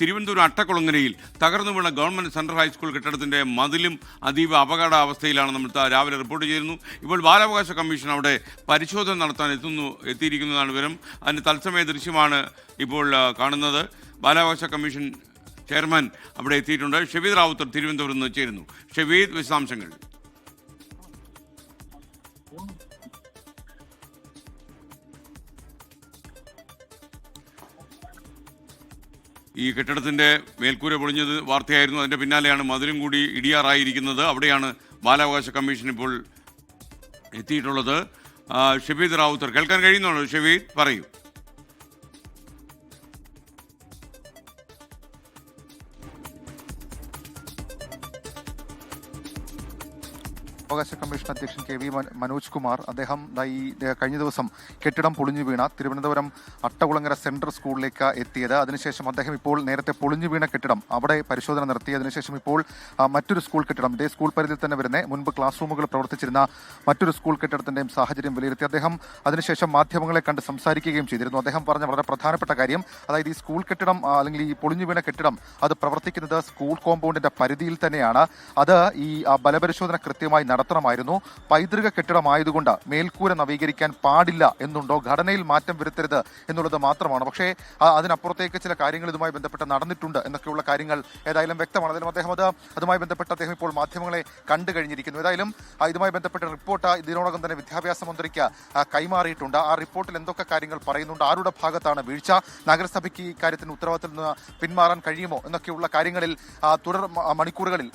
തിരുവനന്തപുരം അട്ടക്കുളങ്ങരയിൽ തകർന്നു വീണ government central high school കെട്ടിടത്തിൻ്റെ മതിലും അതീവ അപകടാവസ്ഥയിലാണ് നമ്മൾ രാവിലെ റിപ്പോർട്ട് ചെയ്തിരുന്നു. ഇപ്പോൾ ബാലാവകാശ കമ്മീഷൻ അവിടെ പരിശോധന നടത്താൻ എത്തിയിരിക്കുന്നതാണ് വിവരം. അതിൻ്റെ തത്സമയ ദൃശ്യമാണ് ഇപ്പോൾ കാണുന്നത്. ബാലാവകാശ കമ്മീഷൻ ചെയർമാൻ അവിടെ എത്തിയിട്ടുണ്ട്. ഷെവീദ് റാവുത്തർ തിരുവനന്തപുരത്ത് നിന്ന് ചേരുന്നു. ഷെവീദ്, വിശദാംശങ്ങൾ. ഈ കെട്ടിടത്തിൻ്റെ മേൽക്കൂര പൊളിഞ്ഞത് വാർത്തയായിരുന്നു. അതിൻ്റെ പിന്നാലെയാണ് മതിലും കൂടി ഇടിയാറായിരിക്കുന്നത്. അവിടെയാണ് ബാലാവകാശ കമ്മീഷൻ ഇപ്പോൾ എത്തിയിട്ടുള്ളത്. ഷെവീദ് റാവുത്തർ, കേൾക്കാൻ കഴിയുന്നുണ്ടോ? ഷെവീദ്, പറയൂ. അവകാശ കമ്മീഷൻ അധ്യക്ഷൻ കെ വി മനോജ് കുമാർ അദ്ദേഹം ഈ കഴിഞ്ഞ ദിവസം കെട്ടിടം പൊളിഞ്ഞു വീണ തിരുവനന്തപുരം അട്ടകുളങ്ങര സെൻട്രൽ സ്കൂളിലേക്ക് എത്തിയത്. അതിനുശേഷം അദ്ദേഹം ഇപ്പോൾ നേരത്തെ പൊളിഞ്ഞു വീണ കെട്ടിടം അവിടെ പരിശോധന നടത്തി. അതിനുശേഷം ഇപ്പോൾ മറ്റൊരു സ്കൂൾ കെട്ടിടം, ഇതേ സ്കൂൾ പരിധിയിൽ തന്നെ വരുന്ന മുൻപ് ക്ലാസ് റൂമുകൾ പ്രവർത്തിച്ചിരുന്ന മറ്റൊരു സ്കൂൾ കെട്ടിടത്തിന്റെയും സാഹചര്യം വിലയിരുത്തി. അദ്ദേഹം അതിനുശേഷം മാധ്യമങ്ങളെ കണ്ട് സംസാരിക്കുകയും ചെയ്തിരുന്നു. അദ്ദേഹം പറഞ്ഞ വളരെ പ്രധാനപ്പെട്ട കാര്യം, അതായത് ഈ സ്കൂൾ കെട്ടിടം അല്ലെങ്കിൽ ഈ പൊളിഞ്ഞു വീണ കെട്ടിടം അത് പ്രവർത്തിക്കുന്നത് സ്കൂൾ കോമ്പൗണ്ടിന്റെ പരിധിയിൽ തന്നെയാണ്. അത് ഈ ബലപരിശോധന കൃത്യമായി നടത്തണമായിരുന്നു. പൈതൃക കെട്ടിടമായതുകൊണ്ട് മേൽക്കൂര നവീകരിക്കാൻ പാടില്ല എന്നുണ്ടോ, ഘടനയിൽ മാറ്റം വരുത്തരുത് എന്നുള്ളത് മാത്രമാണ്. പക്ഷേ അതിനപ്പുറത്തേക്ക് ചില കാര്യങ്ങൾ ഇതുമായി ബന്ധപ്പെട്ട് നടന്നിട്ടുണ്ട് എന്നൊക്കെയുള്ള കാര്യങ്ങൾ ഏതായാലും വ്യക്തമാണ്. അതിലും അദ്ദേഹം അതുമായി ബന്ധപ്പെട്ട് അദ്ദേഹം ഇപ്പോൾ മാധ്യമങ്ങളെ കണ്ടു കഴിഞ്ഞിരിക്കുന്നു. ഏതായാലും ഇതുമായി ബന്ധപ്പെട്ട റിപ്പോർട്ട് ഇതിനോടകം തന്നെ വിദ്യാഭ്യാസ മന്ത്രിക്ക് കൈമാറിയിട്ടുണ്ട്. ആ റിപ്പോർട്ടിൽ എന്തൊക്കെ കാര്യങ്ങൾ പറയുന്നുണ്ട്, ആരുടെ ഭാഗത്താണ് വീഴ്ച, നഗരസഭയ്ക്ക് ഈ കാര്യത്തിന് ഉത്തരവാദിത്തത്തിൽ നിന്ന് പിന്മാറാൻ കഴിയുമോ എന്നൊക്കെയുള്ള കാര്യങ്ങളിൽ തുടർ മണിക്കൂറുകളിൽ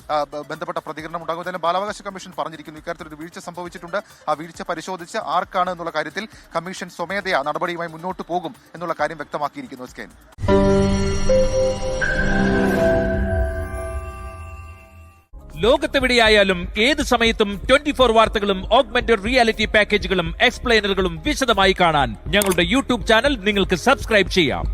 ബന്ധപ്പെട്ട പ്രതികരണം ഉണ്ടാകും. ഏതായാലും ബാലാവകാശ കമ്മീഷൻ പറഞ്ഞിരിക്കുന്നു ഇക്കാര്യത്തിൽ ഒരു വീഴ്ച സംഭവിച്ചിട്ടുണ്ട്. ആ വീഴ്ച പരിശോധിച്ച് ആർക്കാണ് എന്നുള്ള കാര്യത്തിൽ കമ്മീഷൻ സ്വമേധയാ നടപടിയുമായി മുന്നോട്ട് പോകും എന്നുള്ള കാര്യം വ്യക്തമാക്കിയിരിക്കുന്നു. സ്കേൻ ലോകത്തെവിടെയായാലും ഏത് സമയത്തും 24 വാർത്തകളും ഓഗ്മെന്റഡ് റിയാലിറ്റി പാക്കേജുകളും എക്സ്പ്ലെയിനറുകളും വിശദമായി കാണാൻ ഞങ്ങളുടെ യൂട്യൂബ് ചാനൽ നിങ്ങൾക്ക് സബ്സ്ക്രൈബ് ചെയ്യാം.